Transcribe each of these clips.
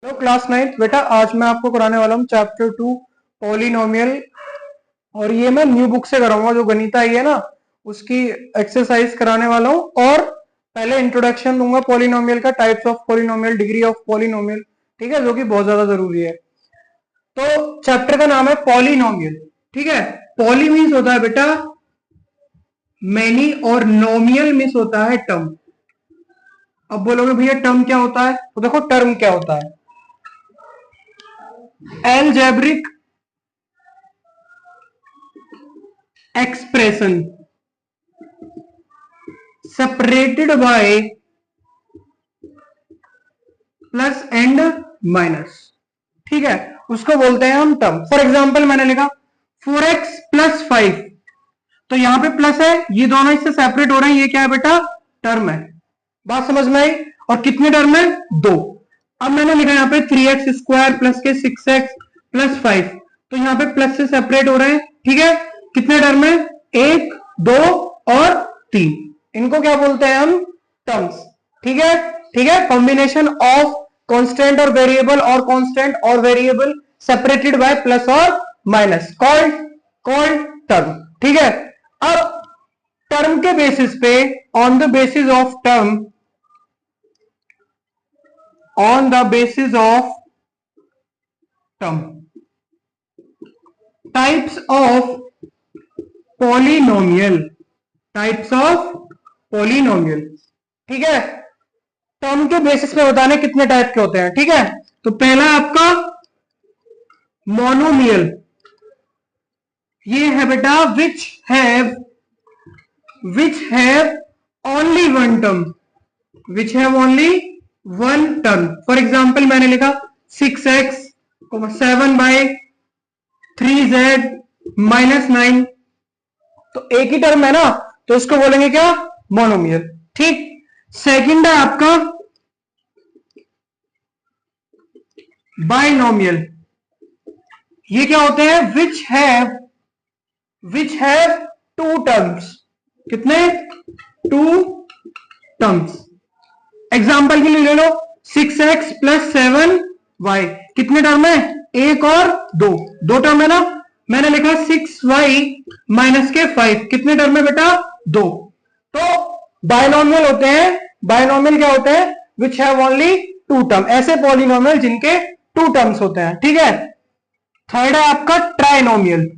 Hello class 9th बेटा, आज मैं आपको कराने वाला हूँ चैप्टर 2 पॉलिनोमियल। और ये मैं न्यू बुक से कराऊंगा, जो गणित आई है ना उसकी एक्सरसाइज कराने वाला हूँ। और पहले इंट्रोडक्शन दूंगा पॉलिनोमियल का, types of polynomial, degree of polynomial, ठीक है, जो कि बहुत ज्यादा जरूरी है। तो चैप्टर का नाम है पॉलिनोमियल, ठीक है। पॉली मीन्स होता है बेटा मैनी, और नोमियल मीन्स होता है टर्म। अब बोलोगे भैया टर्म क्या होता है, तो देखो टर्म क्या होता है। Algebraic expression separated by plus and minus, ठीक है, उसको बोलते हैं हम टर्म। फॉर एग्जांपल मैंने लिखा 4x प्लस 5, तो यहां पे प्लस है, ये दोनों इससे सेपरेट हो रहे हैं, ये क्या है बेटा, टर्म है। बात समझ में आई। और कितने टर्म है, दो। अब मैंने लिखा यहाँ पे 3x स्क्वायर प्लस के 6x प्लस 5, तो यहाँ पे प्लस से सेपरेट हो रहे हैं, ठीक है। कितने टर्म है, एक, दो और तीन। इनको क्या बोलते हैं हम, टर्म्स, ठीक है। ठीक है, कॉम्बिनेशन ऑफ कांस्टेंट और वेरिएबल, और कांस्टेंट और वेरिएबल सेपरेटेड बाय प्लस और माइनस, कॉल्ड टर्म, ठीक है। अब टर्म के बेसिस पे, on the basis of term, on the basis of term, types of polynomial, types of polynomial, ठीक है। टर्म के बेसिस पे बताने कितने टाइप के होते हैं, ठीक है। तो पहला आपका मोनोमियल, ये है बेटा which have only one term, which have only one term. For example मैंने लिखा 6x 7/3z -9, तो एक ही टर्म है ना, तो इसको बोलेंगे क्या, मोनोमियल, ठीक। सेकंड है आपका बाइनोमियल, ये क्या होते हैं, विच हैव टू टर्म्स, कितने, टू टर्म्स। एग्जाम्पल के लिए ले लो 6x प्लस 7y, कितने टर्म है, एक और दो, दो टर्म है ना। मैंने लिखा 6y माइनस के 5, कितने टर्म है बेटा, दो। तो बाइनोमियल होते हैं, बाइनोमियल क्या होते हैं, which have only two term, ऐसे पॉलिनोमियल जिनके टू टर्म्स होते हैं, ठीक है। थर्ड है आपका trinomial,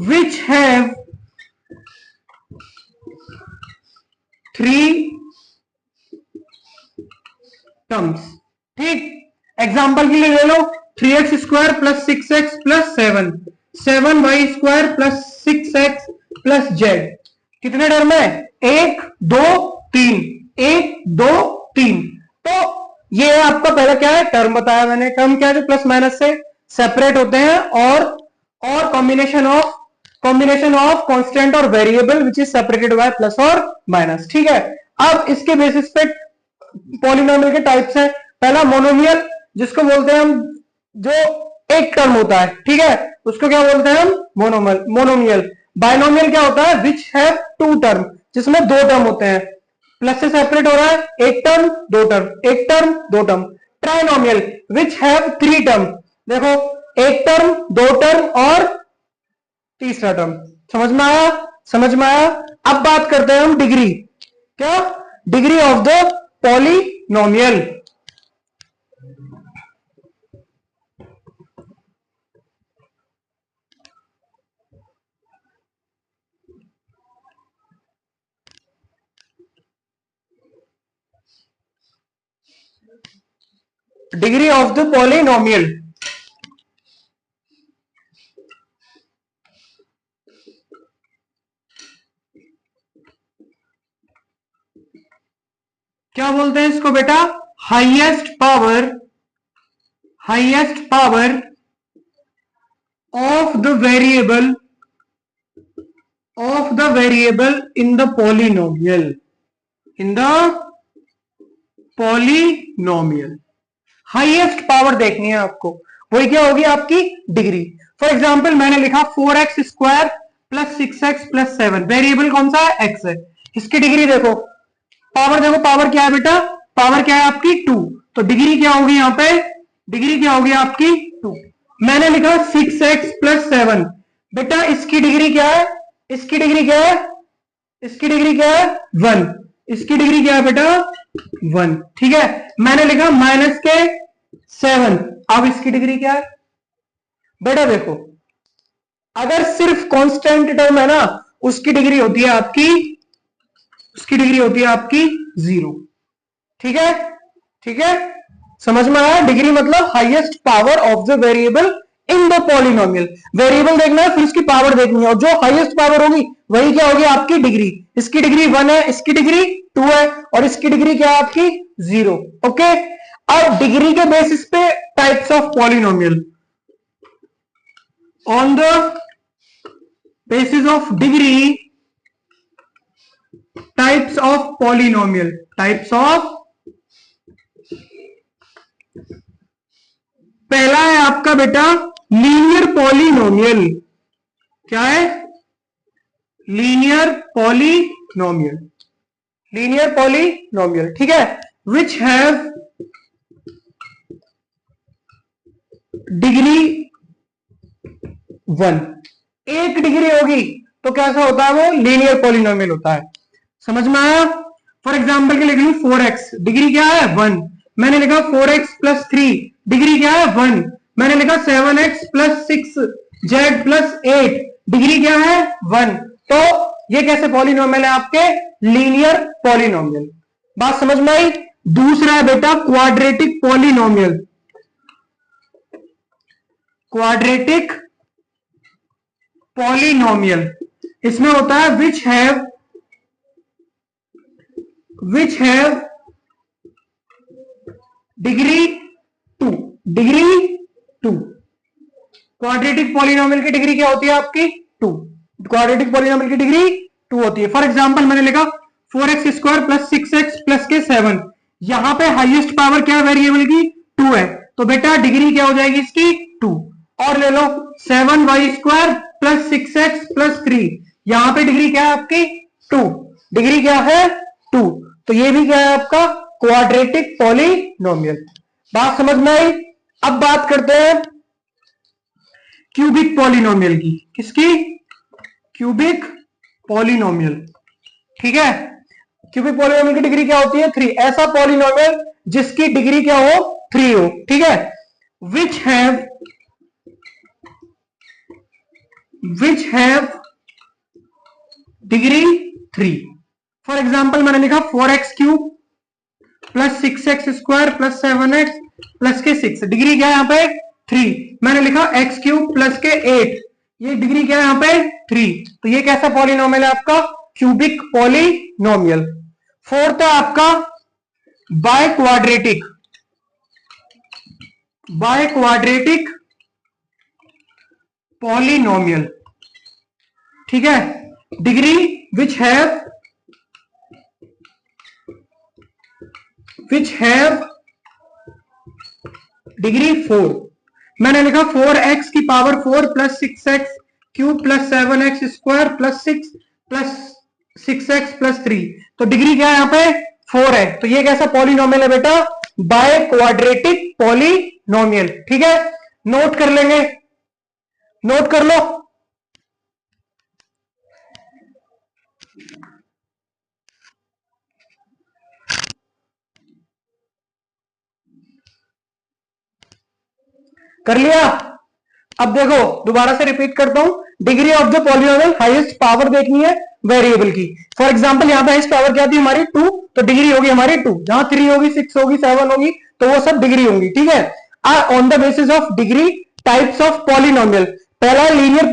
which have three terms, ठीक। एग्जाम्पल के लिए ले लो 3x square plus 6x plus 7, 7y square plus 6x plus z, कितने टर्म है, एक, दो, तीन, एक, दो, तीन। तो ये आपका पहला क्या है, टर्म बताया मैंने। टर्म क्या है, जो प्लस माइनस से सेपरेट होते हैं, और कॉम्बिनेशन ऑफ कांस्टेंट और variable which is separated by plus और माइनस, ठीक है। अब इसके बेसिस पे पॉलिनोमियल के टाइप्स हैं। पहला मोनोमियल, जिसको बोलते हैं हम, जो एक टर्म होता है, ठीक है, उसको क्या बोलते हैं हम, मोनोमियल। बाइनोमियल क्या होता है, विच हैव टू टर्म, जिसमें दो टर्म होते हैं, प्लस से सेपरेट हो रहा है, एक टर्म दो टर्म, एक टर्म दो term. Trinomial, which have three term, देखो एक टर्म, दो टर्म और तीसरा टर्म। समझ में आया, समझ में आया। अब बात करते हैं हम डिग्री, क्या, degree of the polynomial. Degree of the polynomial, क्या बोलते हैं इसको बेटा, highest power of the variable in the polynomial, highest power देखनी है आपको, वही क्या होगी आपकी डिग्री। फॉर एग्जाम्पल मैंने लिखा 4x square plus 6x plus 7, variable कौन सा है, x है। इसकी डिग्री देखो, पावर देखो, पावर क्या है बेटा, पावर क्या है आपकी 2, तो डिग्री क्या होगी यहाँ पे, डिग्री क्या होगी आपकी 2। मैंने लिखा 6x प्लस 7, बेटा इसकी डिग्री क्या है, इसकी डिग्री क्या है, इसकी डिग्री क्या है 1, इसकी डिग्री क्या है बेटा 1, ठीक है। मैंने लिखा माइनस के 7, अब इसकी डिग्री क्या है बेटा, देखो अगर सिर्फ कांस्टेंट टर्म है ना, उसकी डिग्री होती है आपकी, उसकी डिग्री होती है आपकी 0, ठीक है, ठीक है, समझ में आया। डिग्री मतलब highest power of the variable in the polynomial, variable देखना है फिर उसकी पावर देखनी है, और जो हाईएस्ट पावर होगी वही क्या होगी आपकी डिग्री। इसकी डिग्री 1 है, इसकी डिग्री 2 है, और इसकी डिग्री क्या है आपकी 0, ओके। अब डिग्री के बेसिस पे types of polynomial, on the basis of degree types of polynomial, types of, पहला है आपका बेटा लीनियर पॉलिनोमियल, क्या है, लीनियर पॉलिनोमियल, लीनियर पॉलिनोमियल, ठीक है, विच हैव डिग्री 1, एक डिग्री होगी तो कैसा होता है वो, लीनियर पॉलिनोमियल होता है, समझ में आया। फॉर एग्जाम्पल के लिख लू 4x, डिग्री क्या है 1, मैंने लिखा 4x प्लस 3, डिग्री क्या है 1, मैंने लिखा 7x plus 6z plus 8, degree क्या है 1, तो ये कैसे पॉलिनोमियल है आपके, लीनियर पॉलिनोमियल, बात समझ में आई। दूसरा है बेटा क्वाड्रेटिक पॉलिनोमियल, क्वाड्रेटिक पॉलिनोमियल, इसमें होता है विच have degree 2, degree 2, quadratic polynomial की डिग्री क्या होती है आपकी 2, क्वाड्रेटिक पॉलिनोमियल की डिग्री 2 होती है। फॉर एग्जांपल मैंने लिखा 4x square plus 6x plus के 7, यहां पे हाईएस्ट पावर क्या है वेरिएबल की 2 है, तो बेटा डिग्री क्या हो जाएगी इसकी 2। और ले लो 7y square plus 6x plus 3, यहां पे डिग्री क्या है आपकी 2, डिग्री क्या है 2, तो ये भी क्या है आपका क्वाड्रेटिक पॉलिनोमियल, बात समझ में आई। अब बात करते हैं क्यूबिक पॉलिनोमियल की, किसकी, क्यूबिक पॉलिनोमियल, ठीक है। क्यूबिक पॉलिनोमियल की डिग्री क्या होती है 3, ऐसा पॉलिनोमियल जिसकी डिग्री क्या हो 3 हो, ठीक है। विच हैव डिग्री 3, फॉर एग्जाम्पल मैंने लिखा 4x cube plus 6x square plus 7x plus के 6, डिग्री क्या है यहाँ पे 3, मैंने लिखा x क्यूब प्लस के 8, ये डिग्री क्या है यहाँ पे 3, तो ये कैसा पॉलिनोमियल है आपका क्यूबिक पॉलिनोमियल। फोर्थ है आपका बाय क्वाड्रेटिक पॉलिनोमियल, ठीक है, डिग्री विच हैव डिग्री 4, मैंने लिखा 4x की power 4 plus 6x cube plus 7x square plus 6x plus 3, तो डिग्री क्या है यहाँ पे 4 है, तो ये कैसा पॉलिनोमियल है बेटा बाय क्वाड्रेटिक पॉलिनोमियल, ठीक है। नोट कर लेंगे, नोट कर लो, कर लिया। अब देखो दोबारा से रिपीट करता हूं, degree of the polynomial, highest power देखनी है वेरिएबल की। फॉर एग्जांपल यहां पे हाईएस्ट पावर क्या थी हमारी 2, तो डिग्री होगी हमारी 2, जहां 3 होगी 6 होगी 7 होगी तो वो सब डिग्री होंगी, ठीक है। On the basis of degree types of polynomial, पहला linear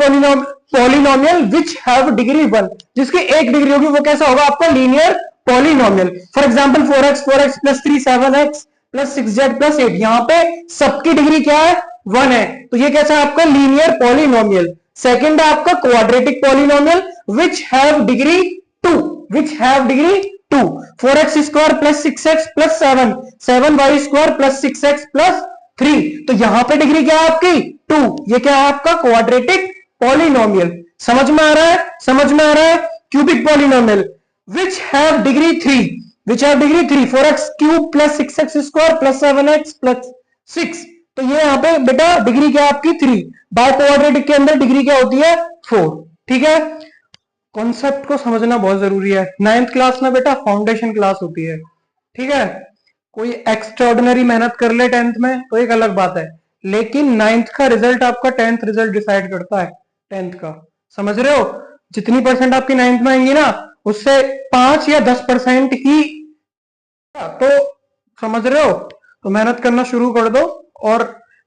polynomial which have degree 1, जिसकी एक डिग्री होगी वो कैसा होगा आपका linear polynomial. For example 4x plus 3 7x plus 6z plus 8, यहां पे सबकी डिग्री क्या है 1 है, तो ये कैसा है आपका लीनियर पॉलिनोमियल। सेकंड है आपका quadratic polynomial which have degree 2, which have degree 2, 4x square plus 6x plus 7, 7y square plus 6x plus 3, तो यहां पे डिग्री क्या है आपकी 2, ये क्या है आपका क्वाड्रेटिक पॉलिनोमियल। समझ में आ रहा है, समझ में आ रहा है। Cubic polynomial which have degree 3, which have degree 3, 4x cube plus 6x square plus 7x plus 6। तो ये यहाँ पे बेटा डिग्री क्या है आपकी 3, बाय क्वाड्रेटिक के अंदर डिग्री क्या होती है 4। ठीक है, कॉन्सेप्ट को समझना बहुत जरूरी है। 9th क्लास में बेटा फाउंडेशन क्लास होती है। ठीक है, कोई एक्स्ट्राऑर्डिनरी मेहनत कर ले 10th में तो एक अलग बात है, लेकिन 9th का रिजल्ट आपका 10th रिजल्ट डिसाइड करता है। 10th का समझ रहे हो, जितनी परसेंट आपकी 9th में आएंगी ना, उससे 5 या 10% ही, तो समझ रहे हो। तो मेहनत करना शुरू कर दो और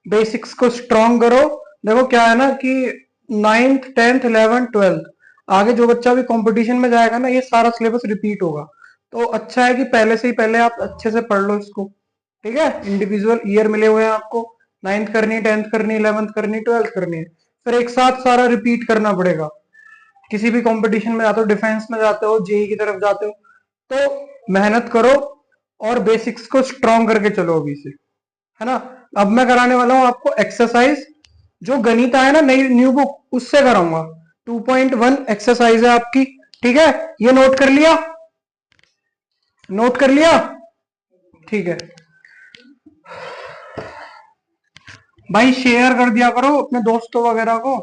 बेसिक्स को स्ट्रॉन्ग करो। देखो क्या है ना कि 9th 10th 11th 12th आगे जो बच्चा भी कंपटीशन में जाएगा ना, ये सारा सिलेबस रिपीट होगा। तो अच्छा है कि पहले से ही पहले आप अच्छे से पढ़ लो इसको। ठीक है, इंडिविजुअल ईयर मिले हुए हैं आपको, 9th करनी है, 10th करनी है, 11th करनी है, 12th करनी है, फिर एक साथ सारा रिपीट करना पड़ेगा। किसी भी कंपटीशन में जाते हो, डिफेंस में जाते हो, जेई की तरफ जाते हो, तो मेहनत करो और बेसिक्स को स्ट्रॉन्ग करके चलो अभी से, है ना। अब मैं कराने वाला हूं आपको एक्सरसाइज, जो गणित है ना नई न्यू बुक, उससे कराऊंगा। 2.1 एक्सरसाइज है आपकी। ठीक है, ये नोट कर लिया, नोट कर लिया। ठीक है भाई, शेयर कर दिया करो अपने दोस्तों वगैरह को,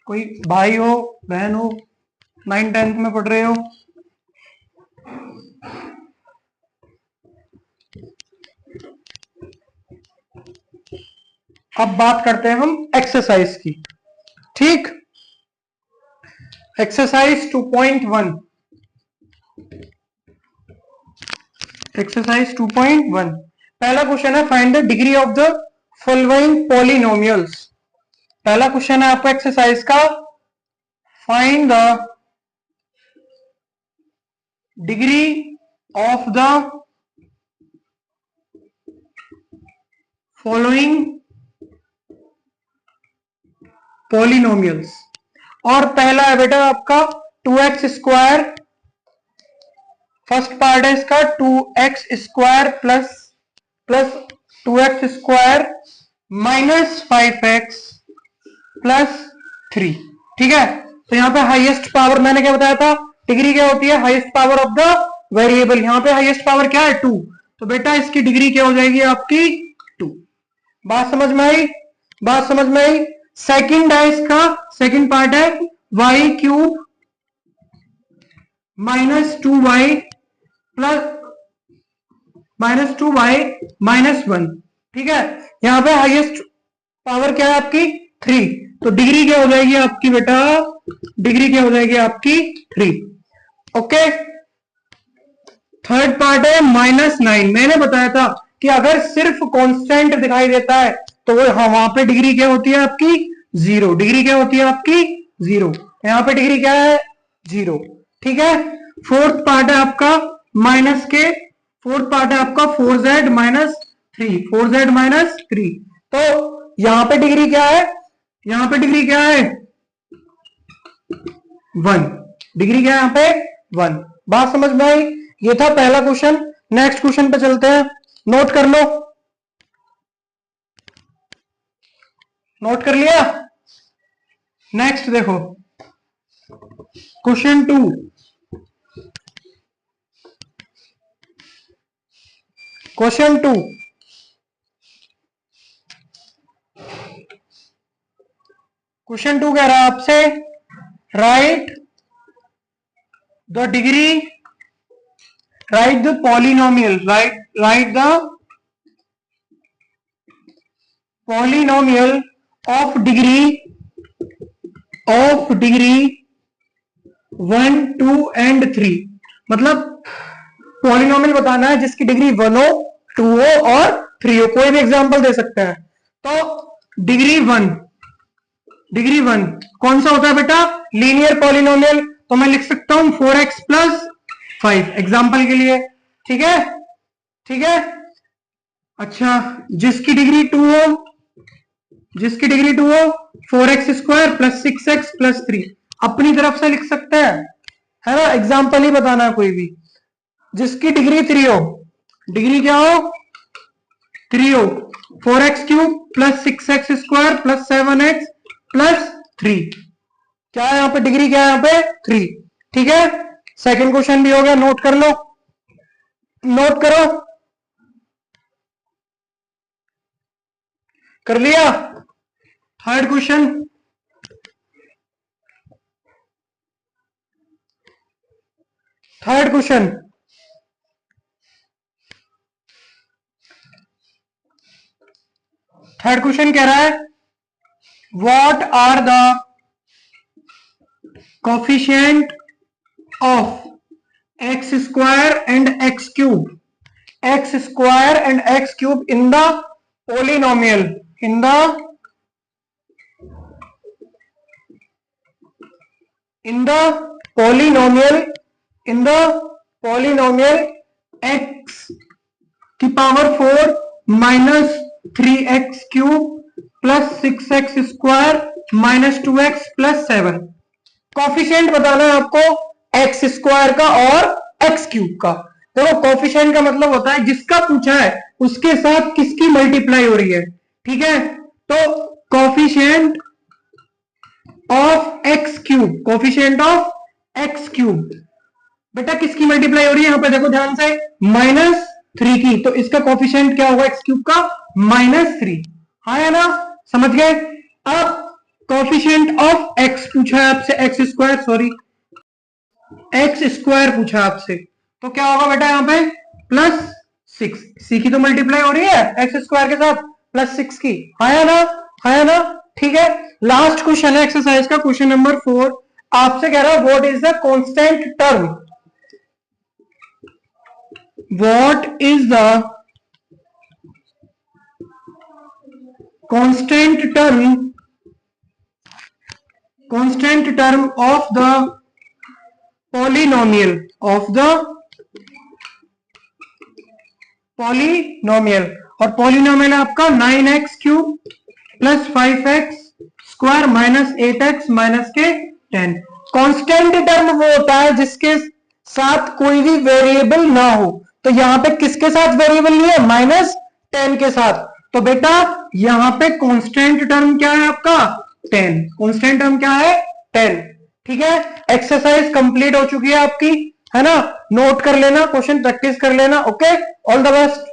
कोई भाई हो बहन हो 9th 10th में पढ़ रहे हो। अब बात करते हैं हम एक्सरसाइज की। ठीक, एक्सरसाइज 2.1, एक्सरसाइज 2.1 पहला क्वेश्चन है, find the degree of the following polynomials. पहला क्वेश्चन है आपका एक्सरसाइज का, find the degree of the following polynomials. और पहला है बेटा आपका 2x स्क्वायर, फर्स्ट पार्ट है इसका 2x square plus 2x square minus 5x plus 3। ठीक है, तो यहां पे हाईएस्ट पावर मैंने क्या बताया था, डिग्री क्या होती है, highest power of the variable. यहां पे हाईएस्ट पावर क्या है 2, तो बेटा इसकी डिग्री क्या हो जाएगी आपकी 2। बात समझ में आई, बात समझ में आई। सेकंड है इसका, सेकंड पार्ट है y cube minus 2y plus -2y minus 1। ठीक है, यहां पे हाईएस्ट पावर क्या है आपकी 3, तो डिग्री क्या हो जाएगी आपकी बेटा, डिग्री क्या हो जाएगी आपकी 3। ओके, थर्ड पार्ट है -9। मैंने बताया था कि अगर सिर्फ कांस्टेंट दिखाई देता है तो वो वहां पे डिग्री क्या होती है आपकी 0, डिग्री क्या होती है आपकी 0, यहां पे डिग्री क्या है 0। ठीक है, फोर्थ पार्ट है आपका माइनस के, फोर्थ पार्ट है आपका 4z माइनस 3, 4z माइनस 3। तो यहां पे डिग्री क्या है, यहां पे डिग्री क्या है 1, डिग्री क्या है यहां पे 1। बात समझ में आई, ये था पहला क्वेश्चन। नेक्स्ट क्वेश्चन पे चलते हैं, नोट कर लो, नोट कर लिया। नेक्स्ट देखो क्वेश्चन 2, क्वेश्चन 2 क्वेश्चन 2 कह रहा है आपसे, right the degree, right the polynomial, right the polynomial of degree 1 2 and 3। मतलब पॉलिनोमियल बताना है जिसकी डिग्री 1 हो, 2 हो और 3 हो। कोई भी एग्जांपल दे सकते हैं। तो डिग्री 1, डिग्री 1 कौन सा होता है बेटा, लीनियर पॉलिनोमियल। तो मैं लिख सकता हूं 4x प्लस 5 एग्जाम्पल के लिए। ठीक है, ठीक है। अच्छा, जिसकी डिग्री 2 हो, जिसकी डिग्री 2 हो, 4x square plus 6x plus 3 अपनी तरफ से लिख सकते हैं, है ना। एग्जाम्पल ही बताना है कोई भी। जिसकी डिग्री 3 हो, डिग्री क्या हो 3 हो, 4x cube plus 6x square plus 7x plus 3। क्या है यहाँ पे डिग्री, क्या है यहाँ पे 3। ठीक है, सेकंड क्वेश्चन भी हो गया, नोट कर लो, नोट करो, कर लिया। Third question, third question, third question कह रहा है what are the coefficient of x square and x cube, x square and x cube in the polynomial, in the polynomial, in the polynomial x की power 4 minus 3x cube plus 6x square minus 2x plus 7। Coefficient बताना है आपको x square का और x cube का। देखो coefficient का मतलब होता है जिसका पूछा है उसके साथ किसकी मल्टीप्लाई हो रही है, ठीक है। तो coefficient of x cube, coefficient of x cube, बेटा किसकी मल्टीप्लाई हो रही है यहां पे देखो ध्यान से, -3 की, तो इसका कोफिशिएंट क्या होगा एक्स क्यूब का, -3। हाँ है ना, समझ गए। अब कोफिशिएंट ऑफ एक्स पूछा है आपसे, x square, sorry x square पूछा आपसे, तो क्या होगा बेटा यहाँ पे +6, सी की तो मल्टीप्लाई हो रही है एक्स स्क्वायर के साथ +6 की, है ना, है ना, ठीक है। लास्ट क्वेश्चन है एक्सरसाइज का, क्वेश्चन नंबर 4, आपसे कह रहा है what is the constant term, what is the constant term of the polynomial, of the polynomial, और polynomial आपका 9x cube plus 5x square minus 8x minus के 10। कांस्टेंट टर्म वो होता है जिसके साथ कोई भी वेरिएबल ना हो, तो यहां पे किसके साथ वेरिएबल नहीं है, -10 के साथ, तो बेटा यहां पे कांस्टेंट टर्म क्या है आपका 10, कांस्टेंट टर्म क्या है 10, ठीक है। एक्सरसाइज कंप्लीट हो चुकी है आपकी, है ना, नोट कर लेना, क्वेश्चन प्रैक्टिस कर लेना, ओके, ऑल द बेस्ट।